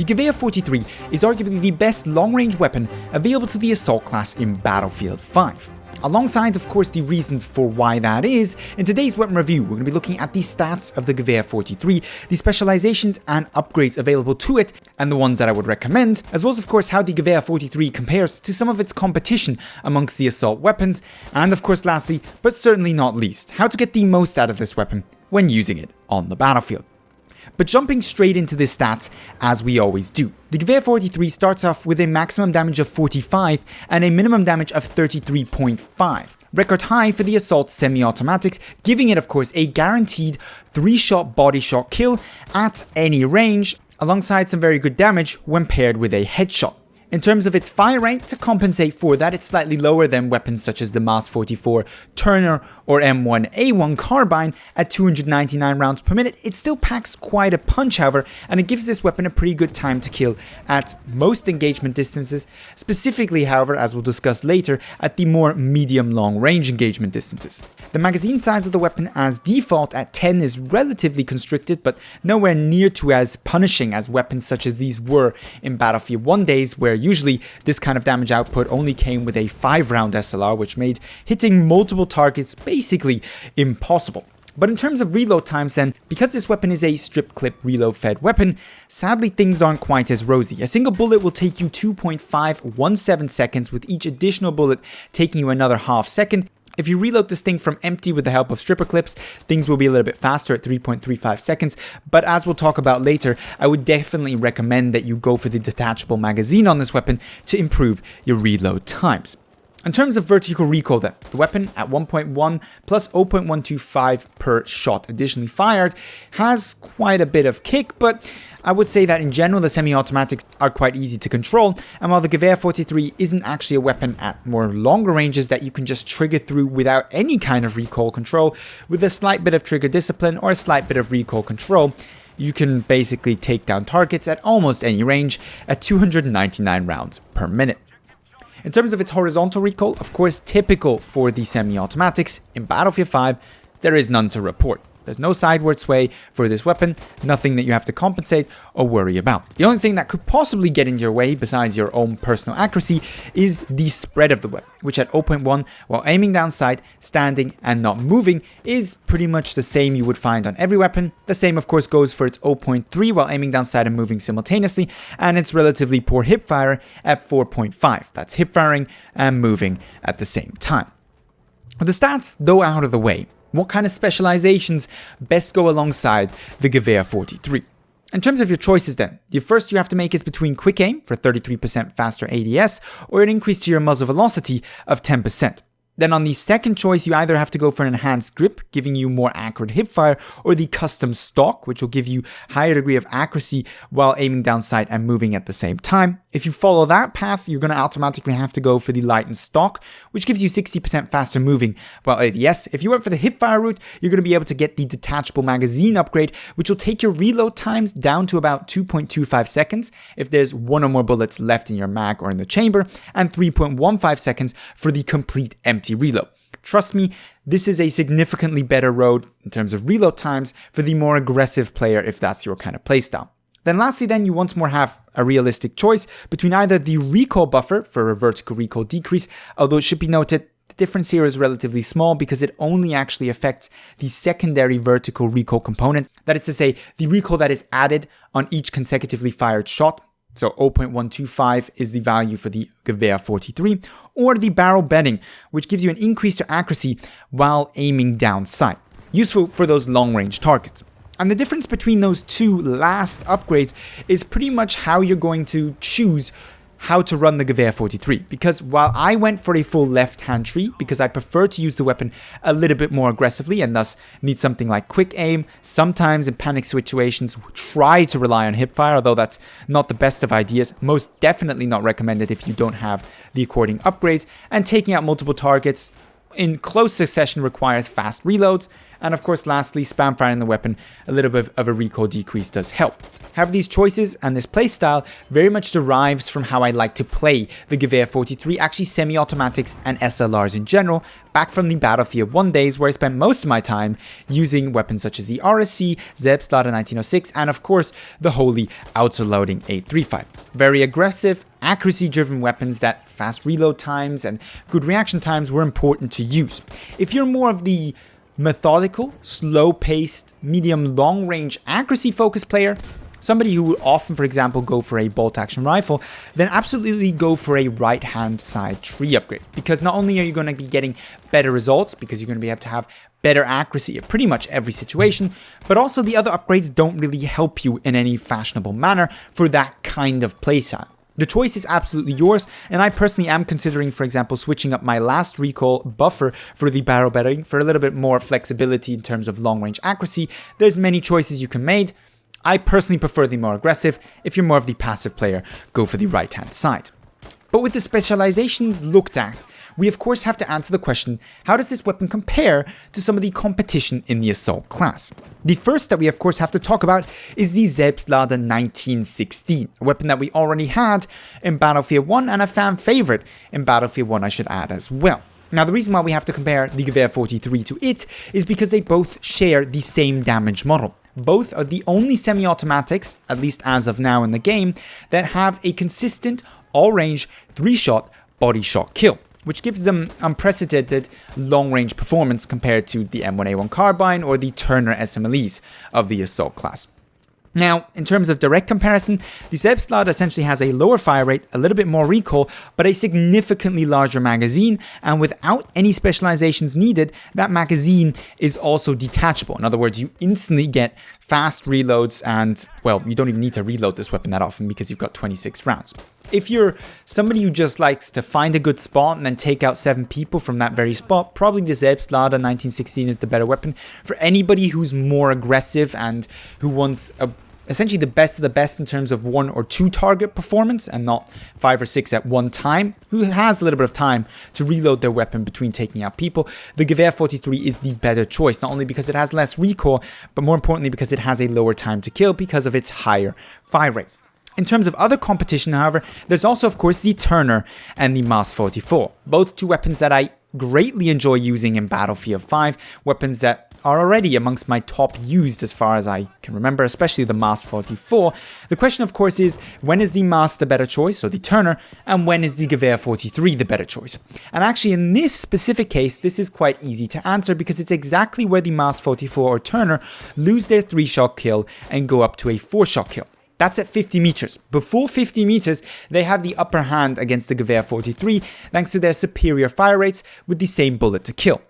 Gewehr 43 is arguably the best long-range weapon available to the assault class in Battlefield 5. Alongside, of course, the reasons for why that is, in today's weapon review, we're going to be looking at the stats of the Gewehr 43, the specializations and upgrades available to it, and the ones that I would recommend, as well as, of course, how the Gewehr 43 compares to some of its competition amongst the assault weapons, and, of course, lastly, but certainly not least, how to get the most out of this weapon when using it on the battlefield. But jumping straight into the stats, as we always do. The Gewehr 43 starts off with a maximum damage of 45 and a minimum damage of 33.5. Record high for the assault semi-automatics, giving it of course a guaranteed 3-shot body shot kill at any range, alongside some very good damage when paired with a headshot. In terms of its fire rate, to compensate for that, it's slightly lower than weapons such as the MAS 44 Turner or M1A1 carbine at 299 rounds per minute. It still packs quite a punch, however, and it gives this weapon a pretty good time to kill at most engagement distances, specifically, however, as we'll discuss later, at the more medium-long range engagement distances. The magazine size of the weapon as default at 10 is relatively constricted, but nowhere near to as punishing as weapons such as these were in Battlefield 1 days, where usually this kind of damage output only came with a 5-round SLR, which made hitting multiple targets basically impossible. But in terms of reload times then, because this weapon is a strip clip reload fed weapon, sadly things aren't quite as rosy. A single bullet will take you 2.517 seconds, with each additional bullet taking you another half second. If you reload this thing from empty with the help of stripper clips, things will be a little bit faster at 3.35 seconds, but as we'll talk about later, I would definitely recommend that you go for the detachable magazine on this weapon to improve your reload times. In terms of vertical recoil then, the weapon at 1.1 plus 0.125 per shot additionally fired has quite a bit of kick, but I would say that in general the semi-automatics are quite easy to control, and while the Gewehr 43 isn't actually a weapon at more longer ranges that you can just trigger through without any kind of recoil control, with a slight bit of trigger discipline or a slight bit of recoil control, you can basically take down targets at almost any range at 299 rounds per minute. In terms of its horizontal recoil, of course typical for the semi-automatics, in Battlefield 5 there is none to report. There's no sideward sway for this weapon, nothing that you have to compensate or worry about. The only thing that could possibly get in your way, besides your own personal accuracy, is the spread of the weapon, which at 0.1, while aiming down sight, standing and not moving, is pretty much the same you would find on every weapon. The same of course goes for its 0.3 while aiming down sight and moving simultaneously, and its relatively poor hipfire at 4.5. That's hipfiring and moving at the same time. With the stats though out of the way, what kind of specializations best go alongside the Gewehr 43? In terms of your choices then, the first you have to make is between quick aim for 33% faster ADS or an increase to your muzzle velocity of 10%. Then on the second choice, you either have to go for an enhanced grip, giving you more accurate hipfire, or the custom stock, which will give you higher degree of accuracy while aiming down sight and moving at the same time. If you follow that path, you're going to automatically have to go for the lightened stock, which gives you 60% faster moving while ADS. If you went for the hipfire route, you're going to be able to get the detachable magazine upgrade, which will take your reload times down to about 2.25 seconds if there's one or more bullets left in your mag or in the chamber, and 3.15 seconds for the complete empty reload. Trust me, this is a significantly better road in terms of reload times for the more aggressive player if that's your kind of playstyle. Then lastly you once more have a realistic choice between either the recoil buffer for a vertical recoil decrease, although it should be noted the difference here is relatively small because it only actually affects the secondary vertical recoil component, that is to say the recoil that is added on each consecutively fired shot. So 0.125 is the value for the Gewehr 43, or the barrel bending, which gives you an increase to accuracy while aiming down sight, useful for those long-range targets. And the difference between those two last upgrades is pretty much how you're going to choose how to run the Gewehr 43, because while I went for a full left-hand tree because I prefer to use the weapon a little bit more aggressively and thus need something like quick aim, sometimes in panic situations try to rely on hipfire, although that's not the best of ideas, most definitely not recommended if you don't have the according upgrades, and taking out multiple targets in close succession requires fast reloads, And of course, lastly, spam firing the weapon, a little bit of a recoil decrease does help. However, these choices and this playstyle very much derives from how I like to play the Gewehr 43, actually semi-automatics and SLRs in general, back from the Battlefield 1 days where I spent most of my time using weapons such as the RSC, Selbstlader 1906, and of course the holy auto-loading 835. Very aggressive, accuracy-driven weapons that fast reload times and good reaction times were important to use. If you're more of the methodical, slow-paced, medium long-range accuracy-focused player, somebody who would often, for example, go for a bolt-action rifle, then absolutely go for a right-hand side tree upgrade. Because not only are you going to be getting better results, because you're going to be able to have better accuracy at pretty much every situation, but also the other upgrades don't really help you in any fashionable manner for that kind of playstyle. The choice is absolutely yours, and I personally am considering, for example, switching up my last recoil buffer for the barrel bedding for a little bit more flexibility in terms of long-range accuracy. There's many choices you can make. I personally prefer the more aggressive. If you're more of the passive player, go for the right-hand side. But with the specializations looked at, we of course have to answer the question, how does this weapon compare to some of the competition in the assault class? The first that we of course have to talk about is the Selbstlader 1916, a weapon that we already had in Battlefield 1 and a fan favorite in Battlefield 1, I should add as well. Now, the reason why we have to compare the Gewehr 43 to it is because they both share the same damage model. Both are the only semi-automatics, at least as of now in the game, that have a consistent, all-range, 3-shot body shot kill, which gives them unprecedented long-range performance compared to the M1A1 carbine or the Turner SMLEs of the assault class. Now, in terms of direct comparison, the Selbstlader essentially has a lower fire rate, a little bit more recoil, but a significantly larger magazine, and without any specializations needed, that magazine is also detachable. In other words, you instantly get fast reloads and, well, you don't even need to reload this weapon that often because you've got 26 rounds. If you're somebody who just likes to find a good spot and then take out 7 people from that very spot, probably the Selbstlader 1916 is the better weapon. For anybody who's more aggressive and who wants essentially the best of the best in terms of 1 or 2 target performance and not 5 or 6 at one time, who has a little bit of time to reload their weapon between taking out people, the Gewehr 43 is the better choice, not only because it has less recoil, but more importantly because it has a lower time to kill because of its higher fire rate. In terms of other competition, however, there's also, of course, the Turner and the MAS 44. Both two weapons that I greatly enjoy using in Battlefield 5. Weapons that are already amongst my top used as far as I can remember, especially the MAS 44. The question, of course, is when is the MAS the better choice, or the Turner, and when is the Gewehr 43 the better choice? And actually, in this specific case, this is quite easy to answer because it's exactly where the MAS 44 or Turner lose their 3-shot kill and go up to a 4-shot kill. That's at 50 meters. Before 50 meters, they have the upper hand against the Gewehr 43 thanks to their superior fire rates with the same bullet to kill.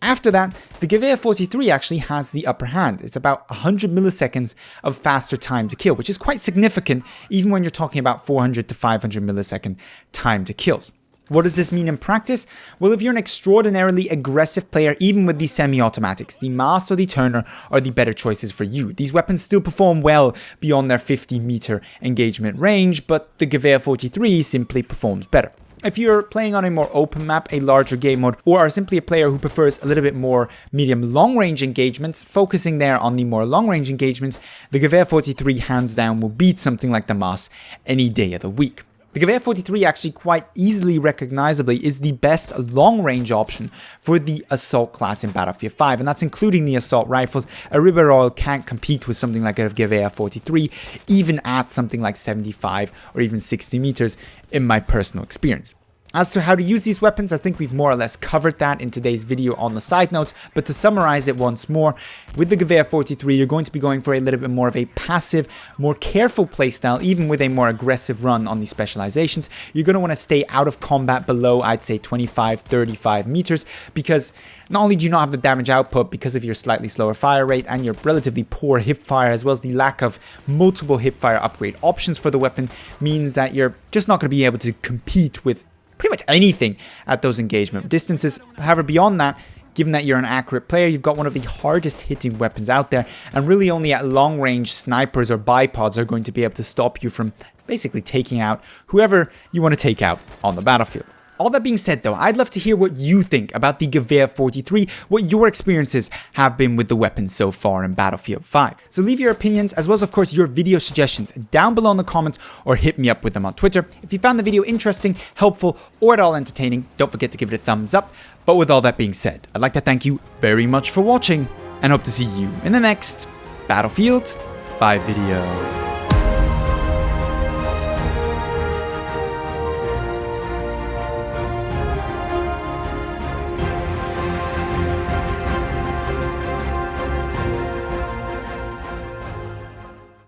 After that, the Gewehr 43 actually has the upper hand. It's about 100 milliseconds of faster time to kill, which is quite significant even when you're talking about 400 to 500 millisecond time to kills. What does this mean in practice? Well, if you're an extraordinarily aggressive player, even with the semi-automatics, the MAS or the Turner are the better choices for you. These weapons still perform well beyond their 50-meter engagement range, but the Gewehr 43 simply performs better. If you're playing on a more open map, a larger game mode, or are simply a player who prefers a little bit more medium long-range engagements, focusing there on the more long-range engagements, the Gewehr 43 hands down will beat something like the MAS any day of the week. The Gewehr 43 actually quite easily recognizably is the best long-range option for the assault class in Battlefield 5, and that's including the assault rifles. A Ribeirol can't compete with something like a Gewehr 43, even at something like 75 or even 60 meters in my personal experience. As to how to use these weapons, I think we've more or less covered that in today's video on the side notes, but to summarize it once more, with the Gewehr 43, you're going to be going for a little bit more of a passive, more careful playstyle, even with a more aggressive run on the specializations. You're going to want to stay out of combat below, I'd say 25, 35 meters, because not only do you not have the damage output because of your slightly slower fire rate and your relatively poor hipfire, as well as the lack of multiple hipfire upgrade options for the weapon, means that you're just not going to be able to compete with pretty much anything at those engagement distances. However, beyond that, given that you're an accurate player, you've got one of the hardest hitting weapons out there, and really only at long range snipers or bipods are going to be able to stop you from basically taking out whoever you want to take out on the battlefield. All that being said though, I'd love to hear what you think about the Gewehr 43, what your experiences have been with the weapon so far in Battlefield 5. So leave your opinions as well as of course your video suggestions down below in the comments or hit me up with them on Twitter. If you found the video interesting, helpful, or at all entertaining, don't forget to give it a thumbs up. But with all that being said, I'd like to thank you very much for watching and hope to see you in the next Battlefield 5 video.